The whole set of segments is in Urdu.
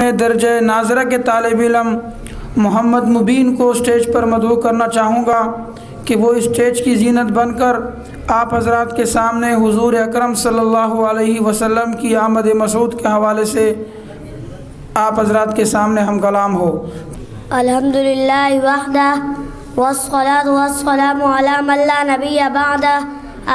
میں درجہ ناظرہ کے طالب علم محمد مبین کو اسٹیج پر مدعو کرنا چاہوں گا کہ وہ اسٹیج کی زینت بن کر آپ حضرات کے سامنے حضور اکرم صلی اللہ علیہ وسلم کی آمد مسعود کے حوالے سے آپ حضرات کے سامنے ہم کلام ہو۔ الحمدللہ وحدہ والصلاة والسلام علی من لا نبی بعدہ،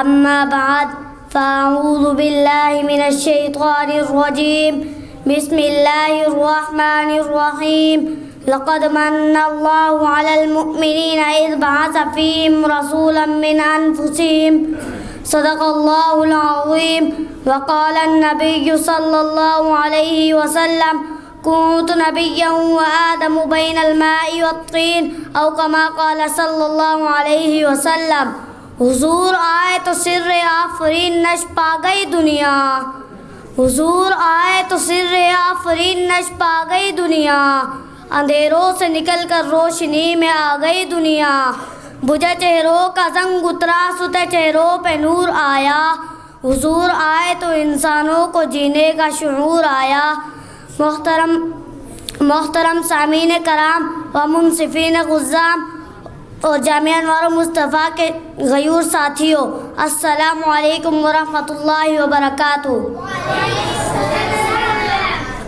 اما بعد فاعوذ باللہ من الشیطان الرجیم، بسم اللہ الرحمن الرحیم۔ لقد من اللہ علی المؤمنین اذ بعث فیہم رسولا من انفسہم، صدق اللہ العظیم۔ وقال النبی صلی اللہ علیہ وسلم كنت نبيا وآدم بين الماء والطين او كما قال صلی اللہ علیہ وسلم۔ حضور آئے تو سر آفرین نش پا گئی دنیا، حضور آئے تو سر آفرین نش پا گئی دنیا، اندھیروں سے نکل کر روشنی میں آ گئی دنیا، بجھے چہروں کا زنگ اترا ستے چہروں پہ نور آیا، حضور آئے تو انسانوں کو جینے کا شعور آیا۔ محترم سامعین کرام و منصفین غزام اور جامعہ انوار مصطفیٰ کے غیور ساتھیوں، السلام علیکم ورحمۃ اللہ وبرکاتہ۔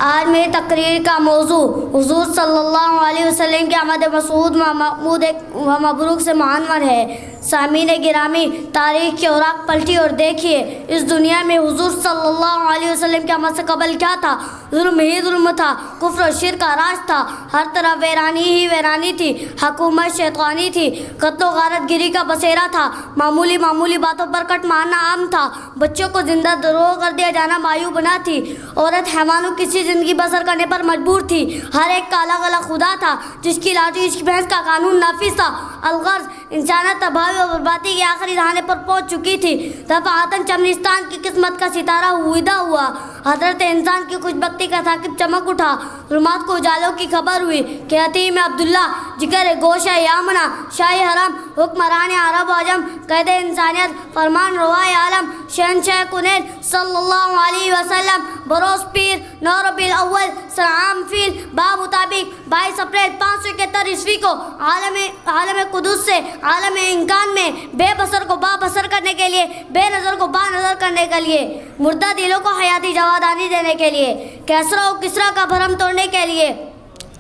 آج میری تقریر کا موضوع حضور صلی اللہ علیہ وسلم کی آمد مسعود و محمود و مبروک سے معنون ہے۔ سامعین گرامی، تاریخ کے اوراق پلٹی اور دیکھیے، اس دنیا میں حضور صلی اللہ علیہ وسلم کی آمد سے قبل کیا تھا؟ ظلم ہی ظلم تھا، کفر و شرک کا راج تھا، ہر طرف ویرانی ہی ویرانی تھی، حکومت شیطانی تھی، قتل و غارت گری کا بسیرا تھا، معمولی باتوں پر کٹ مارنا عام تھا، بچوں کو زندہ دروغ کر دیا جانا مایو بنا تھی، عورت حیوانوں کسی زندگی بسر کرنے پر مجبور تھی، ہر ایک کا الگ الگ خدا تھا، جس کی لاٹھی عشق بحث کا قانون نافذ تھا، الغرض انسانیت تباہی و بربادی کے آخری دہانے پر پہنچ چکی تھی، دفعاتاً چمنستان کی قسمت کا ستارہ ہویدا ہوا، حضرت انسان کی خوش بختی کا ثاقب چمک اٹھا، ظلمات کو اجالوں کی خبر ہوئی کہ حتیم عبداللہ، جگر گوشہ یامنہ، شاہ حرم، حکمران عرب و عجم، قید انسانیت، فرمان روائے عالم، شہنشاہ کنین صلی اللہ علیہ وسلم بروز پیر 9 ربیع الاول سرعام فیل مطابق 22 اپریل 571 عیسوی کو عالم قدس سے عالم امکان میں بے بصر کو با بصر کرنے کے لیے، بے نظر کو با نظر کرنے کے لیے، مردہ دلوں کو حیاتی جوادانی دینے کے لیے، کیسرا و کسرا کا بھرم توڑنے کے لیے،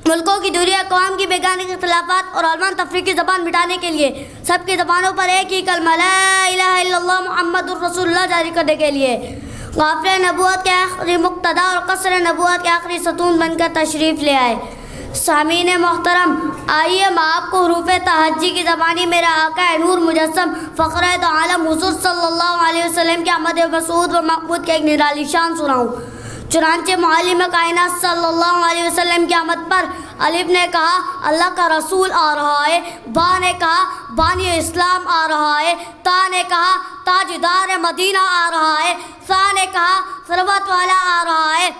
ملکوں کی دوری، اقوام کی بیگانگی، اختلافات اور علمان تفریقی زبان مٹانے کے لیے، سب کی زبانوں پر ایک ہی کلمہ لا الہ الا اللہ محمد الرسول اللہ جاری کرنے کے لیے، قافلہ نبوت کے آخری مقتدا اور قصر نبوت کے آخری ستون بن کر تشریف لے آئے۔ سامعین محترم، آئیے ہم آپ کو حروف تہجی کی زبانی میرا آقا نور مجسم فخر دو عالم حضور صلی اللہ علیہ وسلم کی آمد مسعود و محمود کے ایک نرالی شان سناؤں۔ چنانچہ معلم کائنات صلی اللہ علیہ وسلم کی آمد پر الف نے کہا اللہ کا رسول آ رہا ہے، با نے کہا بانی اسلام آ رہا ہے، تا نے کہا تاجدار مدینہ آ رہا ہے، سا نے کہا ثروت والا آ رہا ہے،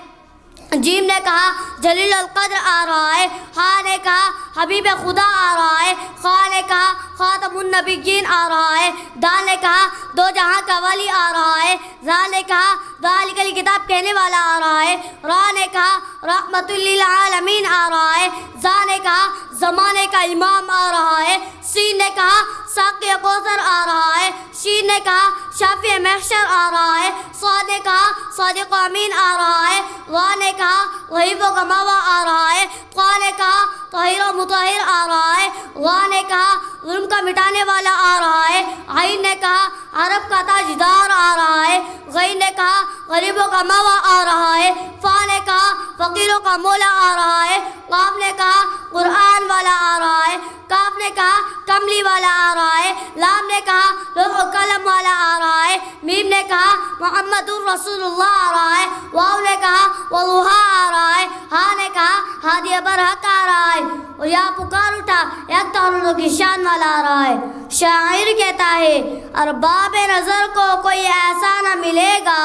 جیم نے کہا جلیل القدر آ رہا ہے، ہا نے کہا حبیب خدا آ رہا ہے، خا نے کہا خاتم النبیین آ رہا ہے، دال نے کہا دو جہاں کا ولی آ رہا ہے، زال نے کہا ذالک الکتاب کہنے والا آ رہا ہے، را نے کہا رحمت للعالمین آ رہا ہے، زا نے کہا زمانے کا امام آ رہا ہے، سین نے کہا ساقی کوثر آ رہا ہے، شین نے کہا شافی محشر آ رہا ہے، صاد نے کہا صادق و امین آ رہا ہے، وا نے کہا غیب و گماوا آ رہا ہے، قا نے کہا طاہر و مطہر آ رہا ہے، غا نے کہا ظلم کا مٹانے والا آ رہا ہے، عین نے کہا عرب کا تاجدار آ رہا ہے، غین نے کہا غریب و گماوا آ رہا ہے، فا نے کہا فقیروں کا مولا آ رہا ہے، قاف نے کہا قرآن والا آ رہا ہے، کاف نے کہا کملی والا آ رہا ہے، لام نے کہا لوح و قلم والا آ رہا ہے، میم نے کہا محمد الرسول اللہ آ رہا ہے، واو نے کہا والضحیٰ آ رہا ہے، ہا نے کہا ہادی برحق آ رہا ہے، اور یا پکار اٹھا یک تحرر کی شان والا آ رہا ہے۔ شاعر کہتا ہے ارباب نظر کو کوئی ایسا نہ ملے گا،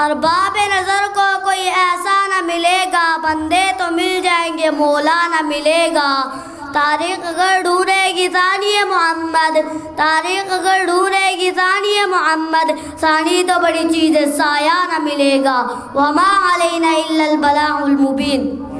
ارباب نظر کو کوئی ایسا نہ ملے گا، بندے تو مل جائیں گے مولا نہ ملے گا، تاریخ اگر ڈھونڈے گی ثانی محمد، تاریخ اگر ڈھونڈے گی ثانی محمد، ثانی تو بڑی چیز ہے سایہ نہ ملے گا، وما علینا الا البلاغ المبین۔